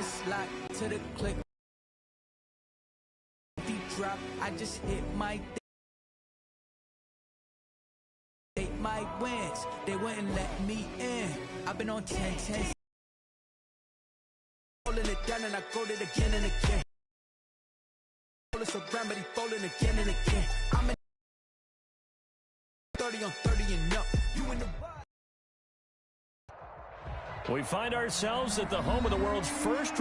slide to the clip. Deep drop, I just hit my take my wins. They wouldn't let me in. I've been on 10. Holding it down and I go it again and again. It's around, but he falling again and again. I'm in 30 on 30 and up. You in the We find ourselves at the home of the world's first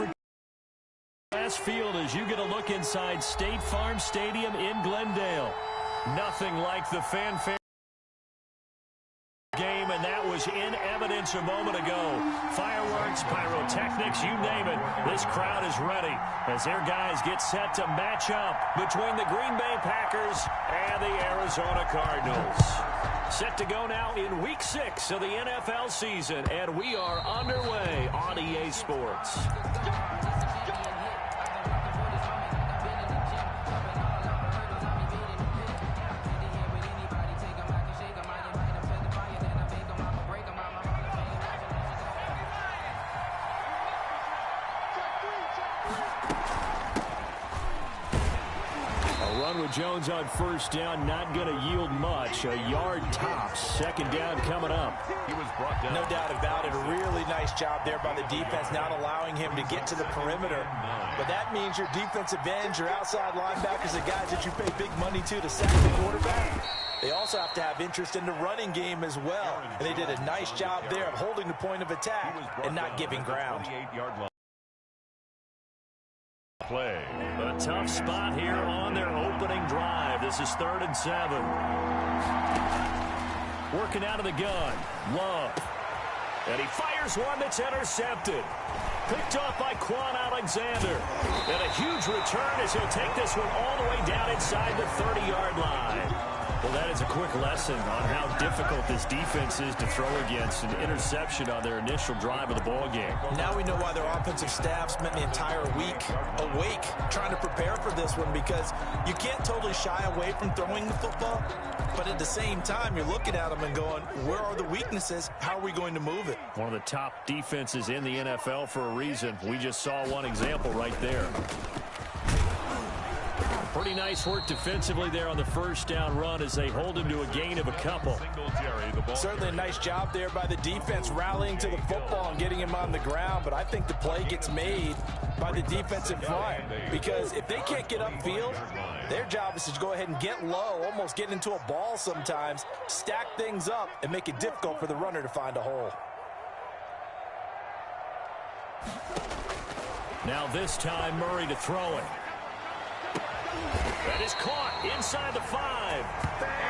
grass field as you get a look inside State Farm Stadium in Glendale. Nothing like the fanfare game, and that was in evidence a moment ago. Fireworks, pyrotechnics, you name it. This crowd is ready as their guys get set to match up between the Green Bay Packers and the Arizona Cardinals. Set to go now in Week 6 of the NFL season, and we are underway on EA Sports. With Jones on first down, not going to yield much. A yard tops. Second down coming up. He was brought down. No doubt about it. A really nice job there by the defense, not allowing him to get to the perimeter. But that means your defensive ends, your outside linebackers, the guys that you pay big money to sack the quarterback. They also have to have interest in the running game as well. And they did a nice job there of holding the point of attack and not giving ground. Play. A tough spot here on their opening drive. This is 3rd and 7. Working out of the gun. Love. And he fires one that's intercepted. Picked off by Quan Alexander. And a huge return as he'll take this one all the way down inside the 30-yard line. Well, that is a quick lesson on how difficult this defense is to throw against. An interception on their initial drive of the ball game. Now we know why their offensive staff spent the entire week awake trying to prepare for this one, because you can't totally shy away from throwing the football, but at the same time you're looking at them and going, where are the weaknesses? How are we going to move it? One of the top defenses in the NFL for a reason. We just saw one example right there. Pretty nice work defensively there on the first down run as they hold him to a gain of a couple. Certainly a nice job there by the defense rallying to the football and getting him on the ground, but I think the play gets made by the defensive front, because if they can't get upfield, their job is to go ahead and get low, almost get into a ball sometimes, stack things up, and make it difficult for the runner to find a hole. Now this time Murray to throw it. That is caught inside the 5.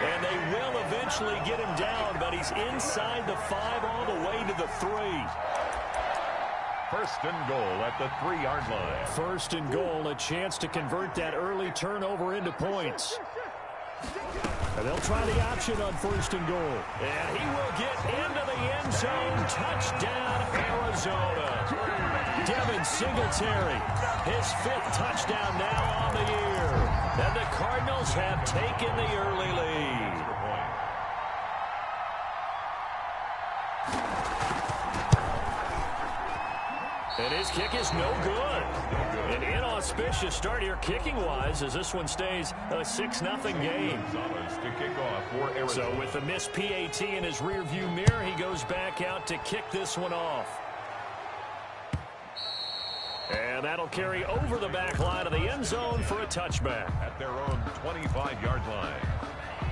And they will eventually get him down, but he's inside the 5 all the way to the 3. 1st and goal at the 3-yard line. 1st and goal, a chance to convert that early turnover into points. And they'll try the option on 1st and goal. And he will get into the end zone. Touchdown, Arizona. Devin Singletary, his 5th touchdown now on the year. And the Cardinals have taken the early lead. And his kick is no good. An inauspicious start here kicking-wise as this one stays a 6-0 game. So with the missed PAT in his rearview mirror, he goes back out to kick this one off. And that'll carry over the back line of the end zone for a touchback. At their own 25-yard line.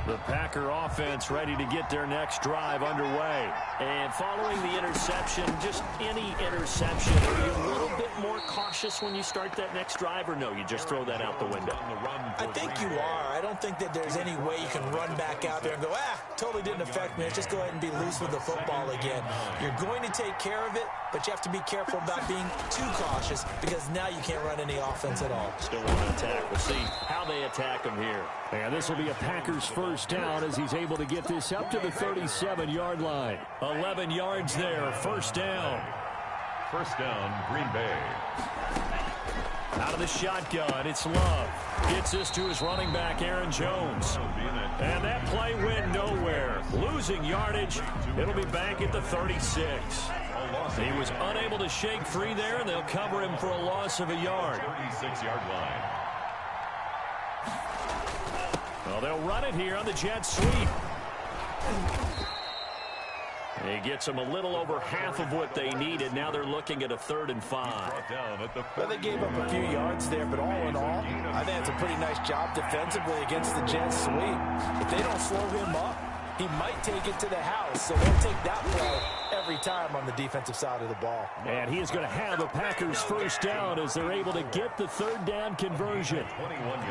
The Packer offense ready to get their next drive underway. And following the interception, just any interception, are you a little bit more cautious when you start that next drive, or no, you just throw that out the window? I think you are. I don't think that there's any way you can run back out there and go, totally didn't affect me. Let's just go ahead and be loose with the football again. You're going to take care of it, but you have to be careful about being too cautious, because now you can't run any offense at all. Still want to attack. We'll see how they attack him here. And this will be a Packers first down as he's able to get this up to the 37-yard line. 11 yards there, first down. First down, Green Bay. Out of the shotgun, it's Love. Gets this to his running back, Aaron Jones. And that play went nowhere. Losing yardage. It'll be back at the 36. He was unable to shake free there, and they'll cover him for a loss of a yard. 36-yard line. Well, they'll run it here on the jet sweep. He gets them a little over half of what they needed. Now they're looking at a 3rd and 5. Well, they gave up a few yards there, but all in all, I think it's a pretty nice job defensively against the jet sweep. If they don't slow him up, he might take it to the house, so they'll take that play every time on the defensive side of the ball. And he is going to have a Packers 1st down as they're able to get the 3rd down conversion.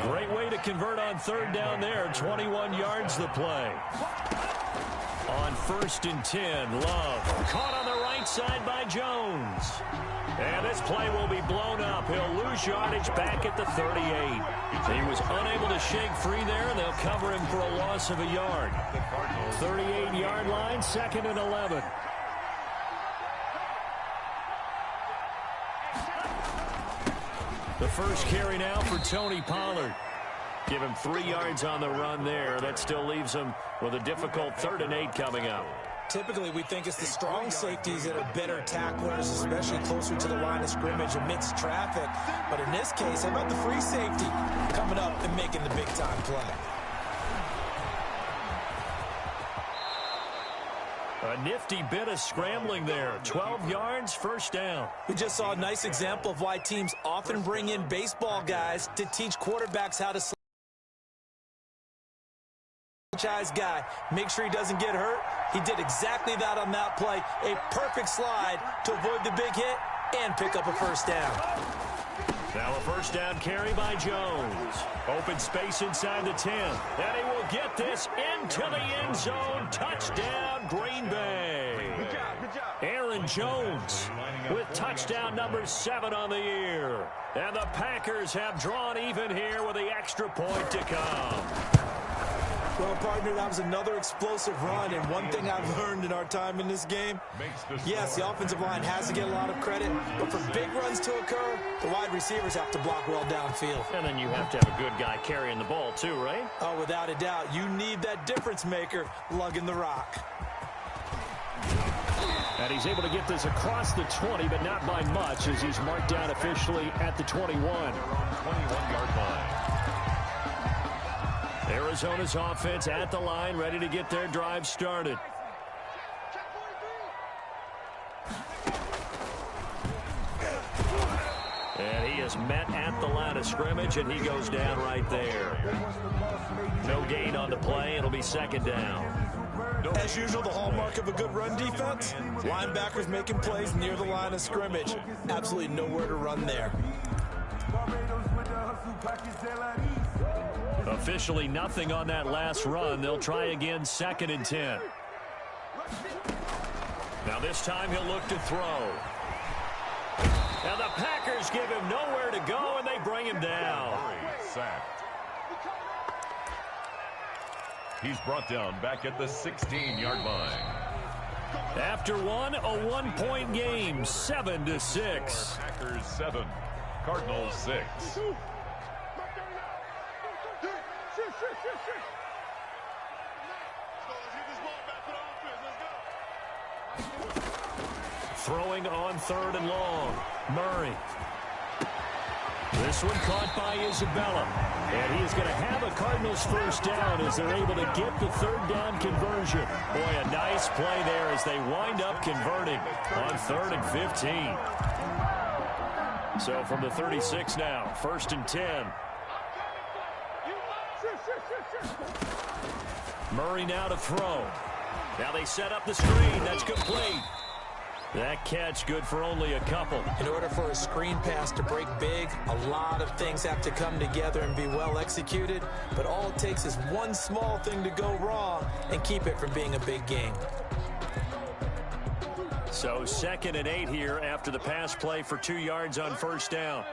Great way to convert on 3rd down there. 21 yards the play. On 1st and 10, Love caught on the right side by Jones. And this play will be blown up. He'll lose yardage back at the 38. He was unable to shake free there, and they'll cover him for a loss of a yard. 38-yard line, 2nd and 11. The first carry now for Tony Pollard. Give him 3 yards on the run there. That still leaves him with a difficult 3rd and 8 coming up. Typically, we think it's the strong safeties that are better tacklers, especially closer to the line of scrimmage amidst traffic. But in this case, how about the free safety coming up and making the big-time play? A nifty bit of scrambling there. 12 yards, 1st down. We just saw a nice example of why teams often bring in baseball guys to teach quarterbacks how to guy. Make sure he doesn't get hurt. He did exactly that on that play. A perfect slide to avoid the big hit and pick up a 1st down. Now a 1st down carry by Jones. Open space inside the 10. And he will get this into the end zone. Touchdown, Green Bay. Good job. Aaron Jones with touchdown number 7 on the year. And the Packers have drawn even here with the extra point to come. Well, partner, that was another explosive run, and one thing I've learned in our time in this game, yes, the offensive line has to get a lot of credit, but for big runs to occur, the wide receivers have to block well downfield. And then you have to have a good guy carrying the ball too, right? Oh, without a doubt. You need that difference maker lugging the rock. And he's able to get this across the 20, but not by much, as he's marked down officially at the 21. 21-yard line. Arizona's offense at the line, ready to get their drive started. And he is met at the line of scrimmage, and he goes down right there. No gain on the play. It'll be 2nd down. As usual, the hallmark of a good run defense, linebackers making plays near the line of scrimmage. Absolutely nowhere to run there. Officially nothing on that last run. They'll try again, 2nd and 10. Now this time he'll look to throw. And the Packers give him nowhere to go, and they bring him down. Sacked. He's brought down back at the 16-yard line. After one, a 1-point game, 7-6. Packers 7, Cardinals 6. Throwing on 3rd and long. Murray. This one caught by Isabella. And he is going to have a Cardinals 1st down as they're able to get the 3rd down conversion. Boy, a nice play there as they wind up converting on 3rd and 15. So from the 36 now, 1st and 10. Murray now to throw. Now they set up the screen. That's complete. That catch good for only a couple. In order for a screen pass to break big, a lot of things have to come together and be well executed. But all it takes is one small thing to go wrong and keep it from being a big game. So 2nd and 8 here after the pass play for 2 yards on 1st down.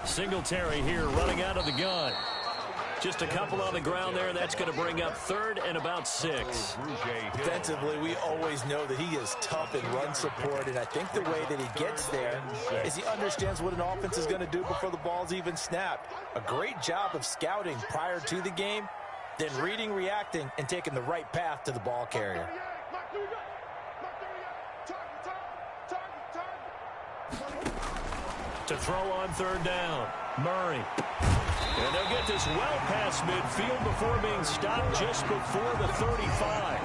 Singletary here running out of the gun. Just a couple on the ground there. That's going to bring up 3rd and about 6. Defensively, we always know that he is tough in run support, and I think the way that he gets there is he understands what an offense is going to do before the ball's even snapped. A great job of scouting prior to the game, then reading, reacting, and taking the right path to the ball carrier. to throw on third down. Murray. And they'll get this well past midfield before being stopped just before the 35.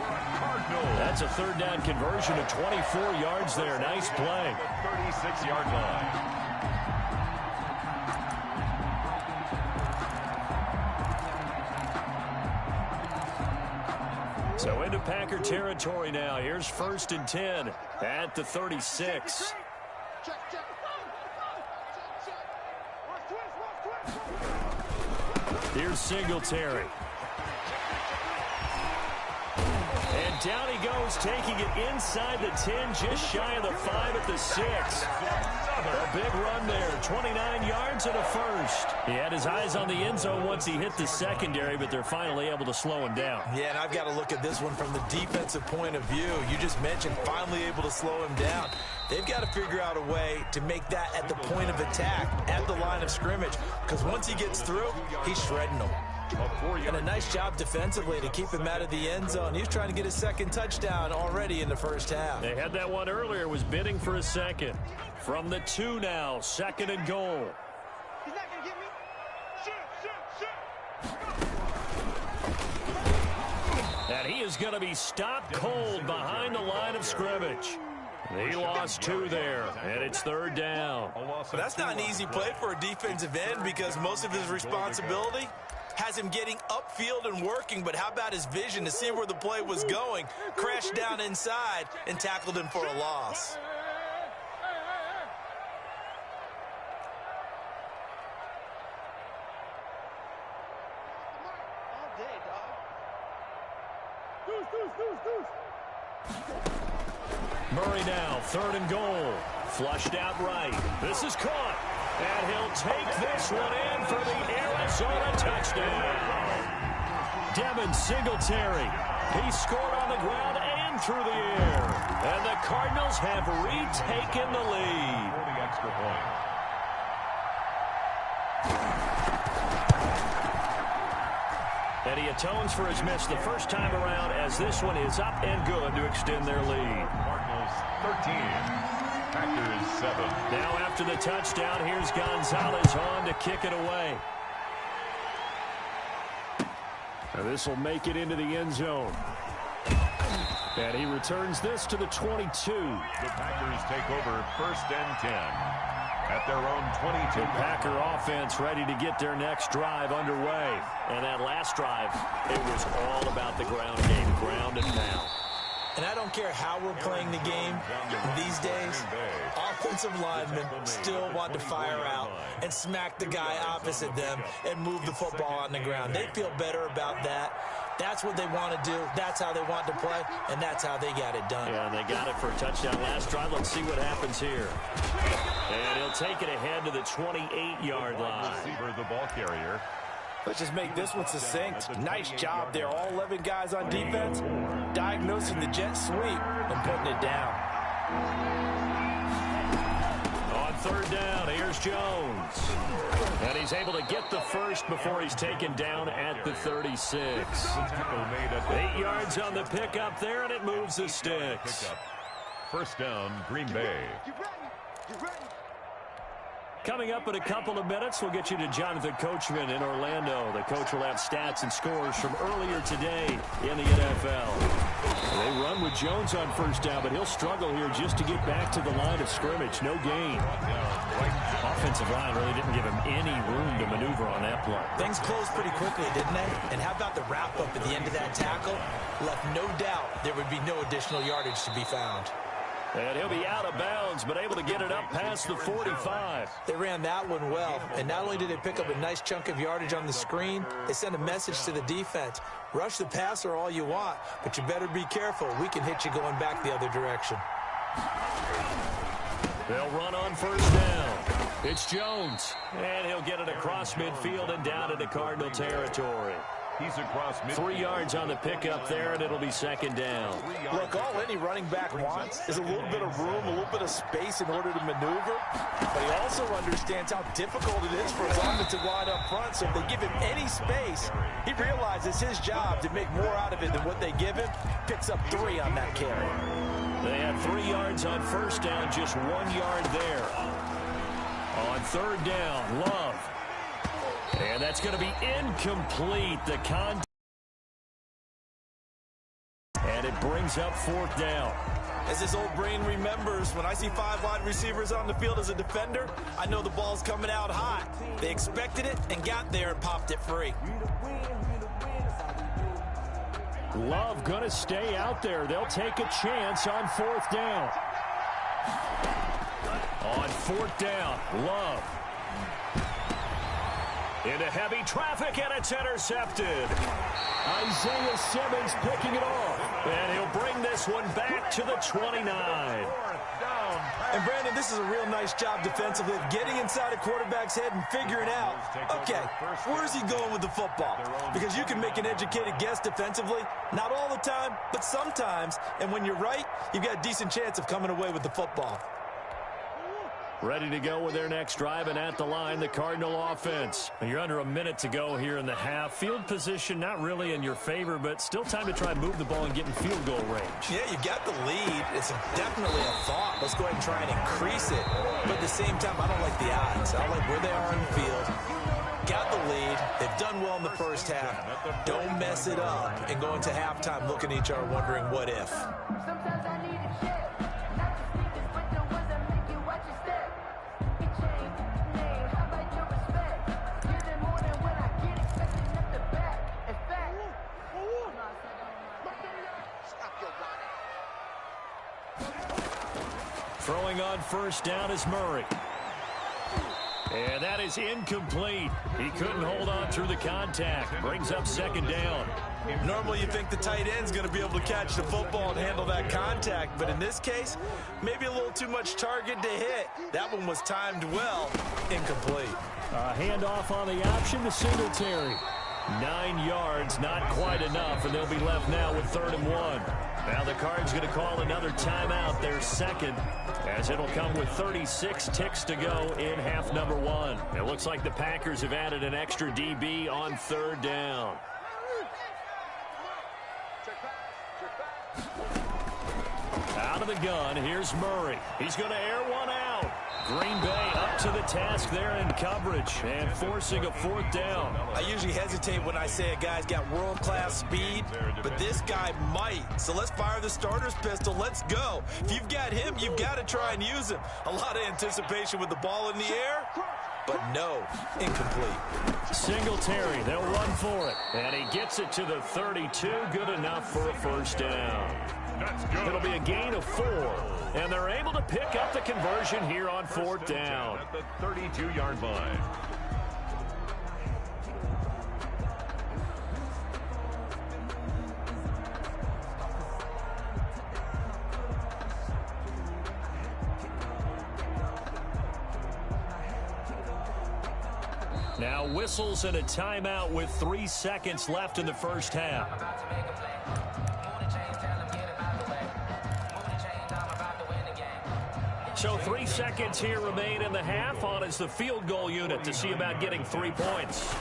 That's a third down conversion of 24 yards there. Nice play. 36-yard line. So into Packer territory now. Here's 1st and 10 at the 36. Here's Singletary. And down he goes, taking it inside the 10, just shy of the 5 at the 6. A big run there, 29 yards and a first. He had his eyes on the end zone once he hit the secondary, but they're finally able to slow him down. Yeah, and I've got to look at this one from the defensive point of view. You just mentioned finally able to slow him down. They've got to figure out a way to make that at the point of attack, at the line of scrimmage, because once he gets through, he's shredding them. And a nice job defensively to keep him out of the end zone. He was trying to get his second touchdown already in the first half. They had that one earlier, was bidding for a second. From the 2 now, 2nd and goal. He's not going to get me. Shoot. And he is going to be stopped cold behind the line of scrimmage. He lost 2 there, and it's 3rd down. That's not an easy play for a defensive end because most of his responsibility has him getting upfield and working, but how about his vision to see where the play was going, crashed down inside, and tackled him for a loss. Murray now, 3rd and goal. Flushed out right. This is caught. And he'll take this one in for the Arizona touchdown. Devin Singletary. He scored on the ground and through the air. And the Cardinals have retaken the lead. For the extra point. And he atones for his miss the first time around as this one is up and good to extend their lead. Cardinals 13. Packers 7. Now after the touchdown, here's Gonzalez on to kick it away. And this will make it into the end zone. And he returns this to the 22. The Packers take over 1st and 10 at their own 22. The Packer offense ready to get their next drive underway. And that last drive, it was all about the ground game, ground and pound. And I don't care how we're playing the game these days, offensive linemen still want to fire out and smack the guy opposite them and move the football on the ground. They feel better about that. That's what they want to do. That's how they want to play, and that's how they got it done. Yeah, and they got it for a touchdown last drive. Let's see what happens here. And he'll take it ahead to the 28-yard line. Receiver, the ball carrier. Let's just make this one succinct. Nice job there. All 11 guys on defense diagnosing the jet sweep and putting it down. On 3rd down, here's Jones. And he's able to get the first before he's taken down at the 36. 8 yards on the pickup there, and it moves the sticks. 1st down, Green Bay. Coming up in a couple of minutes, we'll get you to Jonathan Coachman in Orlando. The coach will have stats and scores from earlier today in the NFL. They run with Jones on 1st down, but he'll struggle here just to get back to the line of scrimmage. No gain. Offensive line really didn't give him any room to maneuver on that play. Things closed pretty quickly, didn't they? And how about the wrap-up at the end of that tackle? Left no doubt there would be no additional yardage to be found. And he'll be out of bounds, but able to get it up past the 45. They ran that one well, and not only did they pick up a nice chunk of yardage on the screen, they sent a message to the defense. Rush the passer all you want, but you better be careful. We can hit you going back the other direction. They'll run on 1st down. It's Jones, and he'll get it across midfield and down into Cardinal territory. He's across midfield. 3 yards on the pickup there, and it'll be 2nd down. Look, all any running back wants is a little bit of room, a little bit of space in order to maneuver. But he also understands how difficult it is for his offensive line up front. So if they give him any space, he realizes his job to make more out of it than what they give him. Picks up 3 on that carry. They had 3 yards on 1st down, just 1 yard there. On third down, Love. And that's going to be incomplete. The contact. And it brings up fourth down. As his old brain remembers, when I see 5 wide receivers on the field as a defender, I know the ball's coming out hot. They expected it and got there and popped it free. Love going to stay out there. They'll take a chance on fourth down. On fourth down, Love. Into heavy traffic, and it's intercepted. Isaiah Simmons picking it off. And he'll bring this one back to the 29. And, Brandon, this is a real nice job defensively of getting inside a quarterback's head and figuring out, okay, where's he going with the football? Because you can make an educated guess defensively, not all the time, but sometimes. And when you're right, you've got a decent chance of coming away with the football. Ready to go with their next drive, and at the line, the Cardinal offense. You're under a minute to go here in the half. Field position not really in your favor, but still time to try and move the ball and get in field goal range. Yeah, you got the lead. It's definitely a thought. Let's go ahead and try and increase it. But at the same time, I don't like the odds. I like where they are on the field. Got the lead. They've done well in the first half. Don't mess it up and go into halftime looking at each other wondering what if. Sometimes I need a check. Not to sneakers, but the ones that make you watch your step. He changed name. How about your respect? Get it more than when I get expecting at the back. In fact, stop your whining. Throwing on first down is Murray. And that is incomplete. He couldn't hold on through the contact. Brings up second down. Normally you think the tight end's going to be able to catch the football and handle that contact, but in this case, maybe a little too much target to hit. That one was timed well. Incomplete. A handoff on the option to Singletary. 9 yards, not quite enough, and they'll be left now with 3rd and 1. Now the Cards going to call another timeout, their second, as it'll come with 36 ticks to go in half number 1. It looks like the Packers have added an extra DB on 3rd down. Out of the gun, here's Murray. He's going to air one out. Green Bay up to the task there in coverage and forcing a 4th down. I usually hesitate when I say a guy's got world-class speed, but this guy might. So let's fire the starter's pistol. Let's go. If you've got him, you've got to try and use him. A lot of anticipation with the ball in the air, but no, incomplete. Singletary, they'll run for it. And he gets it to the 32. Good enough for a 1st down. It'll be a gain of 4. And they're able to pick up the conversion here on 4th down. At the 32-yard line. Now whistles and a timeout with 3 seconds left in the first half. So 3 seconds here remain in the half. On is the field goal unit to see about getting 3 points.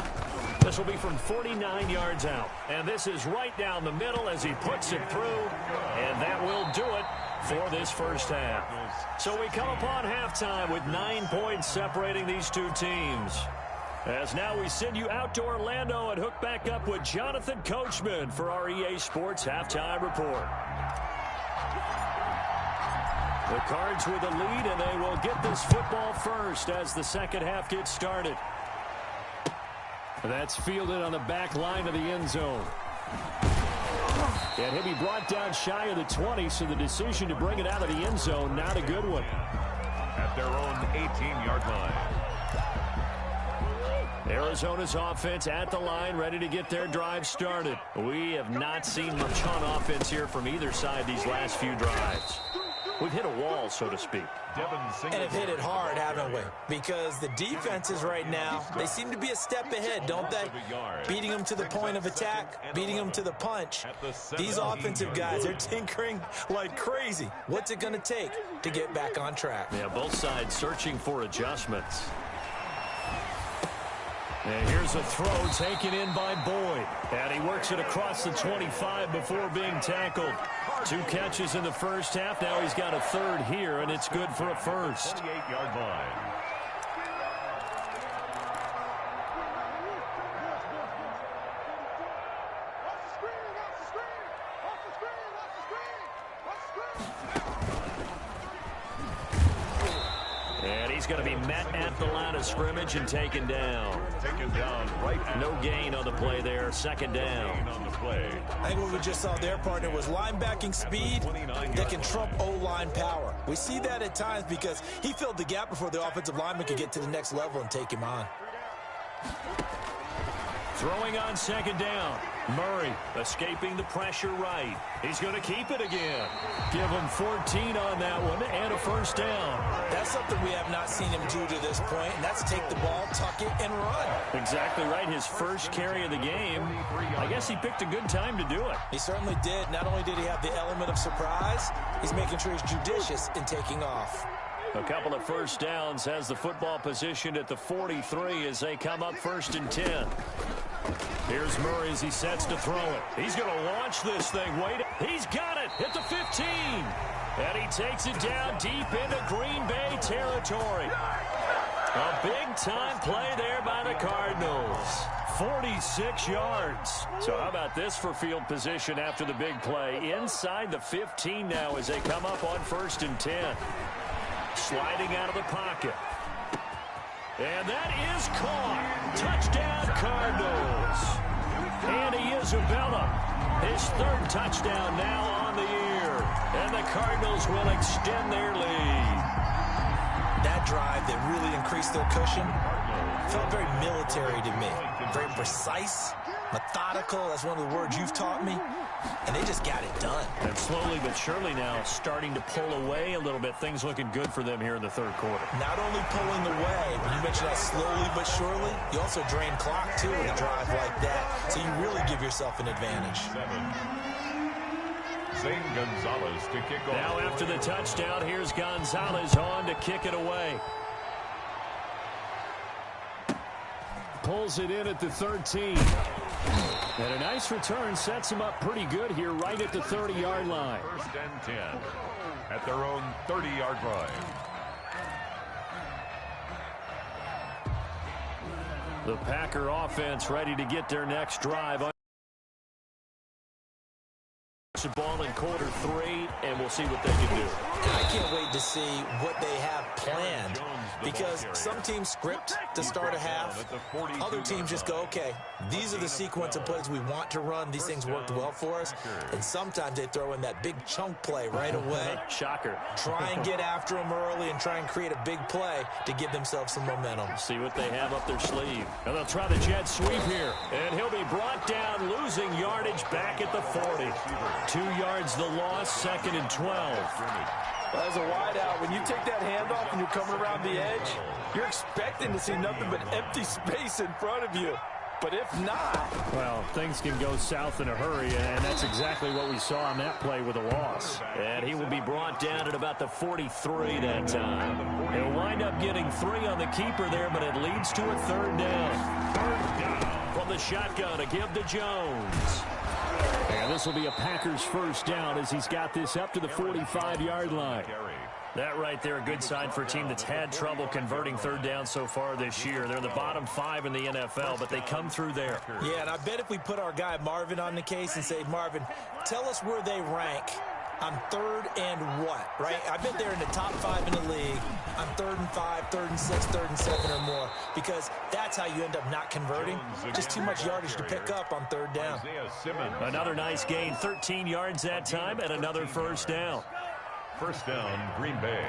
This will be from 49 yards out. And this is right down the middle as he puts it through. And that will do it for this first half. So we come upon halftime with 9 points separating these two teams. As now we send you out to Orlando and hook back up with Jonathan Coachman for our EA Sports Halftime Report. The Cards with the lead, and they will get this football first as the second half gets started. That's fielded on the back line of the end zone. And he'll be brought down shy of the 20, so the decision to bring it out of the end zone, not a good one. At their own 18-yard line. Arizona's offense at the line, ready to get their drive started. We have not seen much on offense here from either side these last few drives. We've hit a wall, so to speak. And have hit it hard, haven't we? Because the defenses right now, they seem to be a step ahead, don't they? Beating them to the point of attack, beating them to the punch. These offensive guys are tinkering like crazy. What's it going to take to get back on track? Yeah, both sides searching for adjustments. And here's a throw taken in by Boyd. And he works it across the 25 before being tackled. 2 catches in the first half. Now he's got a 3rd here, and it's good for a first. 28-yard line. He's going to be met at the line of scrimmage and taken down. Taken down right at No gain on the play there. Second down. on the play. I think what we just saw there, partner, was linebacking speed that can trump O-line power. We see that at times because he filled the gap before the offensive lineman could get to the next level and take him on. Throwing on second down. Murray escaping the pressure right. He's going to keep it again. Give him 14 on that one and a first down. That's something we have not seen him do to this point, and that's take the ball, tuck it, and run. Exactly right. His first carry of the game. I guess he picked a good time to do it. He certainly did. Not only did he have the element of surprise, he's making sure he's judicious in taking off. A couple of first downs, has the football positioned at the 43 as they come up 1st and 10. Here's Murray as he sets to throw it. He's going to launch this thing. Wait, he's got it at the 15. And he takes it down deep into Green Bay territory. A big-time play there by the Cardinals. 46 yards. So how about this for field position after the big play? Inside the 15 now as they come up on 1st and 10. Sliding out of the pocket. And that is caught. Touchdown, Cardinals. Andy Isabella, his 3rd touchdown now on the year. And the Cardinals will extend their lead. That drive that really increased their cushion felt very military to me. Very precise, methodical. That's one of the words you've taught me. And they just got it done. And slowly but surely now starting to pull away a little bit. Things looking good for them here in the 3rd quarter. Not only pulling away, when you mention that slowly but surely, you also drain clock, too, with a drive like that. So you really give yourself an advantage. Zane Gonzalez to kick off. Now after the touchdown, here's Gonzalez on to kick it away. Pulls it in at the 13. And a nice return sets him up pretty good here right at the 30-yard line. 1st and 10 at their own 30-yard line. The Packer offense ready to get their next drive. The ball in quarter 3, and we'll see what they can do. I can't wait to see what they have planned, because some teams script to start a half. Other teams just go, okay, these are the sequence of plays we want to run. These things worked well for us. And sometimes they throw in that big chunk play right away. Shocker. Try and get after them early and try and create a big play to give themselves some momentum. See what they have up their sleeve. And they'll try the jet sweep here. And he'll be brought down, losing yardage back at the 40. 2 yards the loss, 2nd and 12. Well, as a wideout, when you take that handoff and you're coming around the edge, you're expecting to see nothing but empty space in front of you. But if not... Well, things can go south in a hurry, and that's exactly what we saw on that play with a loss. And he will be brought down at about the 43 that time. He'll wind up getting 3 on the keeper there, but it leads to a 3rd down. 3rd down from the shotgun to give to Jones. And this will be a Packers first down as he's got this up to the 45-yard line. That right there, a good sign for a team that's had trouble converting 3rd down so far this year. They're in the bottom 5 in the NFL, but they come through there. Yeah, and I bet if we put our guy Marvin on the case and say, Marvin, tell us where they rank on 3rd and what, right? I bet they're in the top 5 in the league on 3rd and 5, 3rd and 6, 3rd and 7 or more, because that's how you end up not converting. Just too much yardage to pick up on 3rd down. Another nice gain, 13 yards that time, and another first down. First down, Green Bay.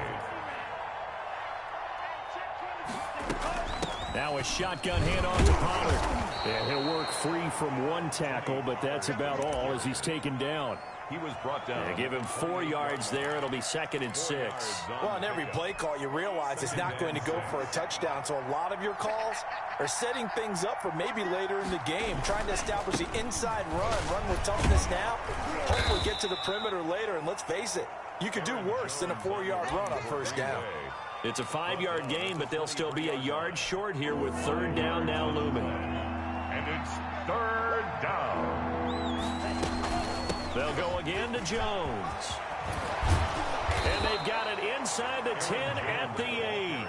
Now a shotgun handoff to Pollard. And he'll work free from 1 tackle, but that's about all as he's taken down. He was brought down. Give him 4 yards there. It'll be 2nd and 6. Well, on every play call, you realize it's not going to go for a touchdown. So a lot of your calls are setting things up for maybe later in the game, trying to establish the inside run with toughness now, hopefully get to the perimeter later. And let's face it, you could do worse than a 4-yard run on first down. It's a 5-yard gain, but they'll still be a yard short here with 3rd down now looming. And it's 3rd down. They'll go again to Jones. And they've got it inside the 10 at the 8.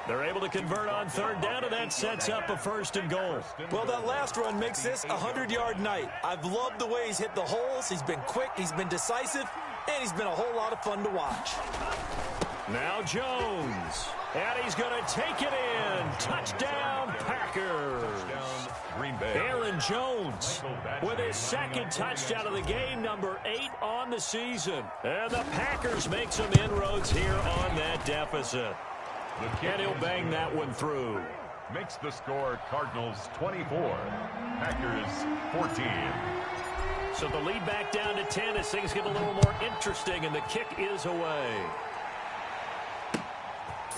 They're able to convert on 3rd down, and that sets up a 1st and goal. Well, that last run makes this a 100-yard night. I've loved the way he's hit the holes. He's been quick, he's been decisive, and he's been a whole lot of fun to watch. Now Jones. And he's going to take it in. Touchdown, Packers. Touchdown, Green Bay. Aaron Jones with his second touchdown of the game, number 8 on the season. And the Packers make some inroads here on that deficit. And he'll bang that one through. Makes the score Cardinals 24, Packers 14. So the lead back down to 10 as things get a little more interesting, and the kick is away.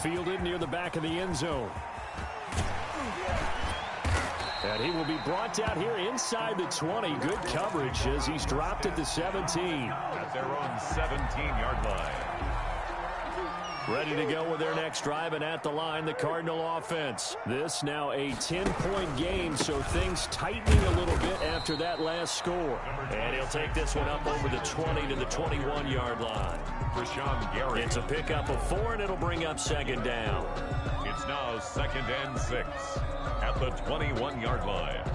Fielded near the back of the end zone. And he will be brought down here inside the 20. Good coverage as he's dropped at the 17. At their own 17-yard line. Ready to go with their next drive, and at the line, the Cardinal offense. This now a 10-point game, so things tightening a little bit after that last score. And he'll take this one up over the 20 to the 21-yard line. Rashawn Gary. It's a pickup of 4, and it'll bring up second down. It's now 2nd and 6 at the 21-yard line.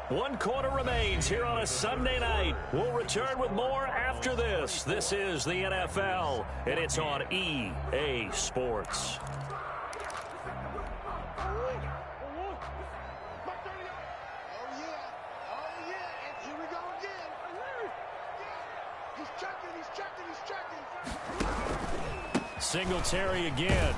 One quarter remains here on a Sunday night. We'll return with more after this. This is the NFL, and it's on EA Sports. Singletary again.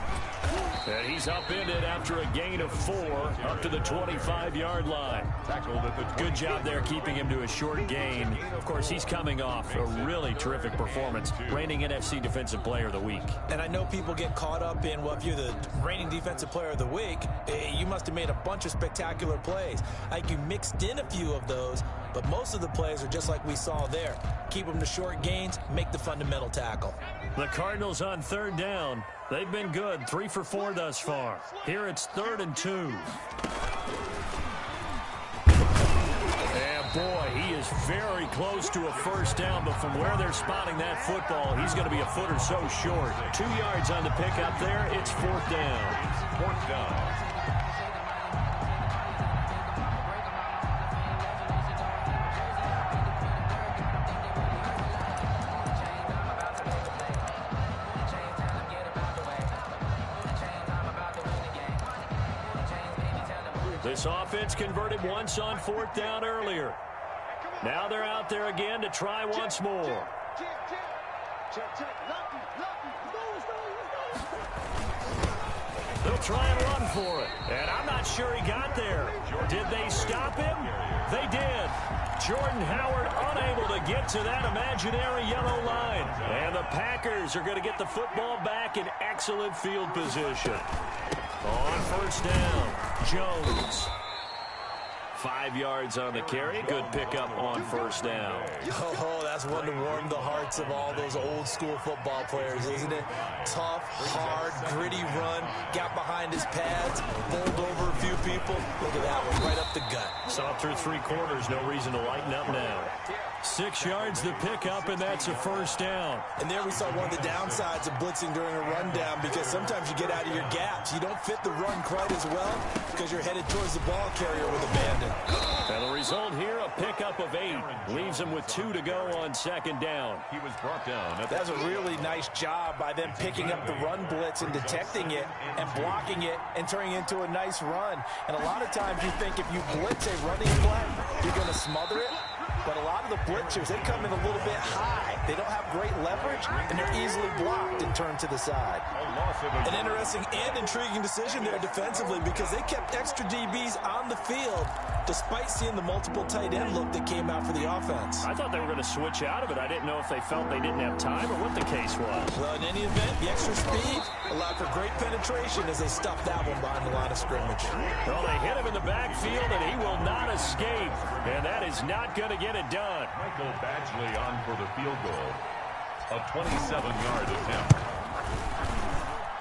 And he's upended after a gain of 4 up to the 25-yard line. Tackled at the Good job there keeping him to a short gain. Of course, he's coming off a really terrific performance, reigning NFC Defensive Player of the Week. And I know people get caught up in, well, if you're the reigning Defensive Player of the Week, you must have made a bunch of spectacular plays. Like you mixed in a few of those, but most of the plays are just like we saw there. Keep them to short gains, make the fundamental tackle. The Cardinals on 3rd down. They've been good, 3 for 4 thus far. Here it's 3rd and 2. And boy, he is very close to a first down, but from where they're spotting that football, he's going to be a foot or so short. 2 yards on the pickup there. It's 4th down. 4th down. This offense converted once on 4th down earlier. Now they're out there again to try once more. They'll try and run for it. And I'm not sure he got there. Did they stop him? They did. Jordan Howard unable to get to that imaginary yellow line. And the Packers are going to get the football back in excellent field position. On 1st down, Jones. 5 yards on the carry. Good pickup on 1st down. Oh, that's one to warm the hearts of all those old school football players, isn't it? Tough, hard, gritty run. Got behind his pads, bowled over a few people. Look at that one, right up the gut. Saw through 3 quarters. No reason to lighten up now. 6 yards the pickup, and that's a 1st down. And there we saw one of the downsides of blitzing during a rundown, because sometimes you get out of your gaps. You don't fit the run quite as well because you're headed towards the ball carrier with abandon. And the result here, a pickup of 8. Leaves him with 2 to go on 2nd down. He was brought down. That's a really nice job by them picking up the run blitz and detecting it and blocking it and turning it into a nice run. And a lot of times you think if you blitz a running play, you're going to smother it. But a lot of the blitzers, they come in a little bit high. They don't have great leverage, and they're easily blocked and turned to the side. An interesting and intriguing decision there defensively, because they kept extra DBs on the field despite seeing the multiple tight end look that came out for the offense. I thought they were going to switch out of it. I didn't know if they felt they didn't have time or what the case was. Well, in any event, the extra speed allowed for great penetration as they stuffed that one behind the line of scrimmage. Well, they hit him in the backfield, and he will not escape. And that is not going to get it done. Michael Badgley on for the field goal. A 27-yard attempt.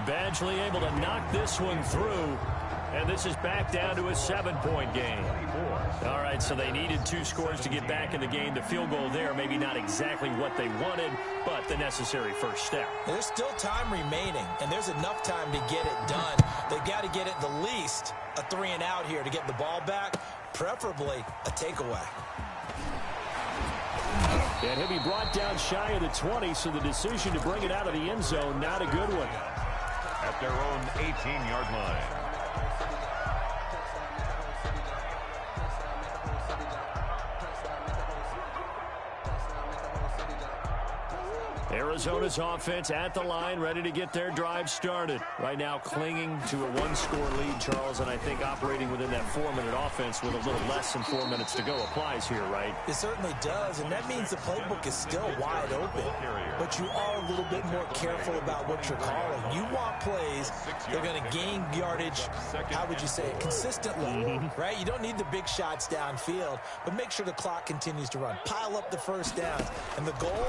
Badgley able to knock this one through. And this is back down to a 7-point game. All right, so they needed 2 scores to get back in the game. The field goal there, maybe not exactly what they wanted, but the necessary first step. There's still time remaining, and there's enough time to get it done. They've got to get at the least a 3-and-out here to get the ball back, preferably a takeaway. And he'll be brought down shy of the 20, so the decision to bring it out of the end zone, not a good one. At their own 18-yard line. Arizona's offense at the line, ready to get their drive started. Right now clinging to a 1-score lead, Charles, and I think operating within that 4-minute offense with a little less than 4 minutes to go applies here, right? It certainly does, and that means the playbook is still wide open. But you are a little bit more careful about what you're calling. You want plays that are going to gain yardage, how would you say it, consistently, right? You don't need the big shots downfield, but make sure the clock continues to run. Pile up the first downs, and the goal,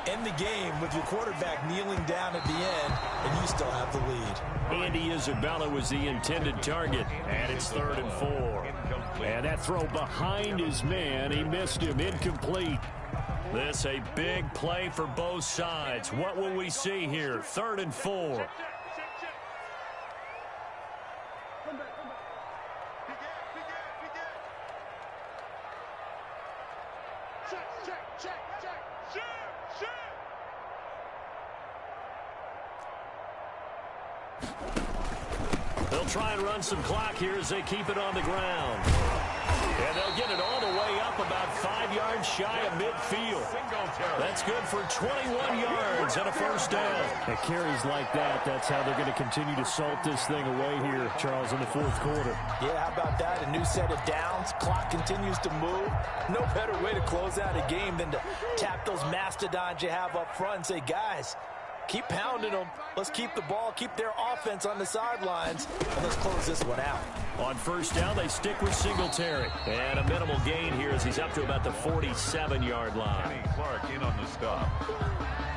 end the game with your quarterback kneeling down at the end, and you still have the lead. Andy Isabella was the intended target, and it's 3rd and 4. And that throw behind his man, he missed him, incomplete. This a big play for both sides. What will we see here? 3rd and 4. They'll try and run some clock here as they keep it on the ground. And they'll get it all the way up about 5 yards shy of midfield. That's good for 21 yards and a first down. And carries like that, that's how they're going to continue to salt this thing away here, Charles, in the 4th quarter. Yeah, how about that? A new set of downs. Clock continues to move. No better way to close out a game than to tap those mastodons you have up front and say, guys, keep pounding them. Let's keep the ball, keep their offense on the sidelines, and let's close this one out. On first down, they stick with Singletary. And a minimal gain here as he's up to about the 47-yard line. Kenny Clark in on the stop.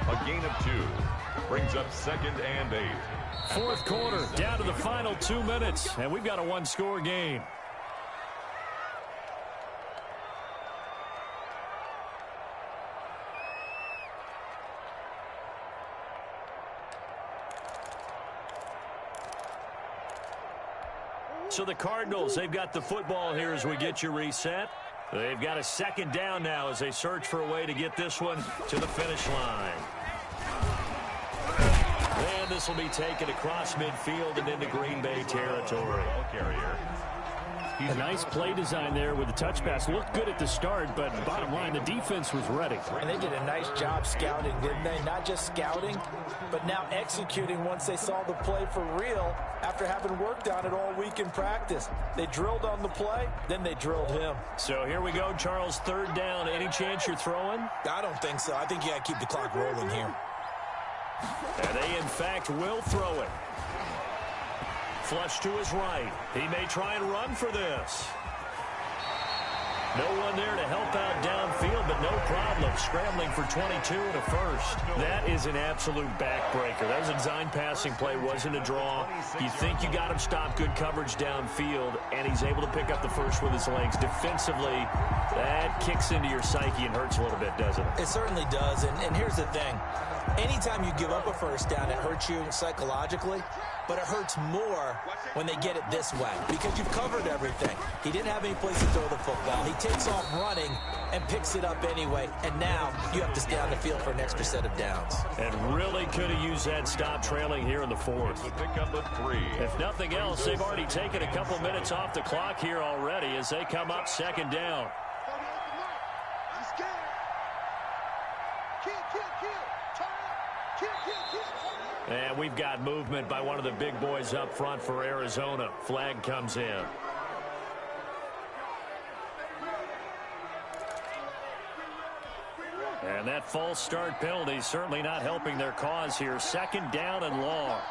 A gain of 2. Brings up 2nd and 8. 4th quarter, down to the final 2 minutes, and we've got a 1-score game. So the Cardinals, they've got the football here as we get you reset. They've got a 2nd down now as they search for a way to get this one to the finish line. And this will be taken across midfield and into Green Bay territory. Carrier. A nice play design there with the touch pass. Looked good at the start, but bottom line, the defense was ready. And they did a nice job scouting, didn't they? Not just scouting, but now executing once they saw the play for real after having worked on it all week in practice. They drilled on the play, then they drilled him. So here we go, Charles, 3rd down. Any chance you're throwing? I don't think so. I think you got to keep the clock rolling here. And they, in fact, will throw it. Flush to his right. He may try and run for this. No one there to help out downfield, but no problem. Scrambling for 22 and a first. That is an absolute backbreaker. That was a design passing play. Wasn't a draw. You think you got him stopped. Good coverage downfield, and he's able to pick up the first with his legs. Defensively, that kicks into your psyche and hurts a little bit, doesn't it? It certainly does, and here's the thing. Anytime you give up a first down, it hurts you psychologically, but it hurts more when they get it this way because you've covered everything. He didn't have any place to throw the football. He takes off running and picks it up anyway, and now you have to stay on the field for an extra set of downs. And really could have used that stop trailing here in the 4th. Pick up a 3. If nothing else, they've already taken a couple minutes off the clock here already as they come up 2nd down. And we've got movement by one of the big boys up front for Arizona. Flag comes in. And that false start penalty certainly not helping their cause here. 2nd down and long.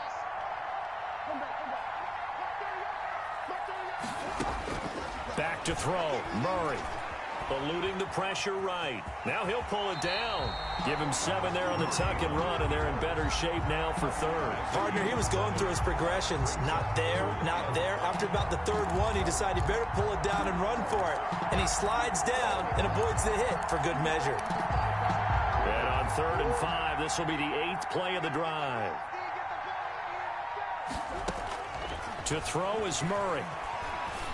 Back to throw. Murray. eluding the pressure right. Now he'll pull it down. Give him 7 there on the tuck and run, and they're in better shape now for third. Partner, he was going through his progressions. Not there, not there. After about the third one, he decided he better pull it down and run for it. And he slides down and avoids the hit for good measure. And on 3rd and 5, this will be the 8th play of the drive. To throw is Murray.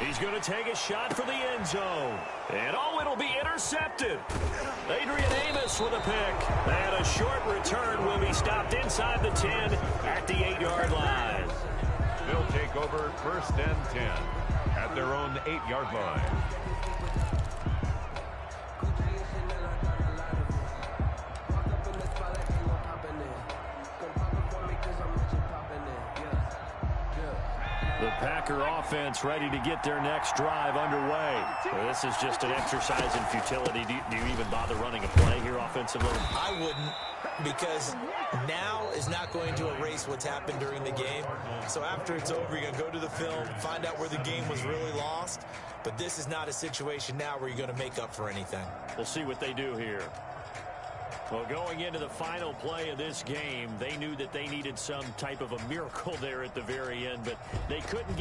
He's going to take a shot for the end zone. And it'll be intercepted. Adrian Amos with a pick. And a short return will be stopped inside the 10 at the 8-yard line. They'll take over 1st and 10 at their own 8-yard line. The Packer offense ready to get their next drive underway. Well, this is just an exercise in futility. Do you even bother running a play here offensively? I wouldn't, because now is not going to erase what's happened during the game. So after it's over, you're going to go to the film, find out where the game was really lost. But this is not a situation now where you're going to make up for anything. We'll see what they do here. Well, going into the final play of this game, they knew that they needed some type of a miracle there at the very end, but they couldn't get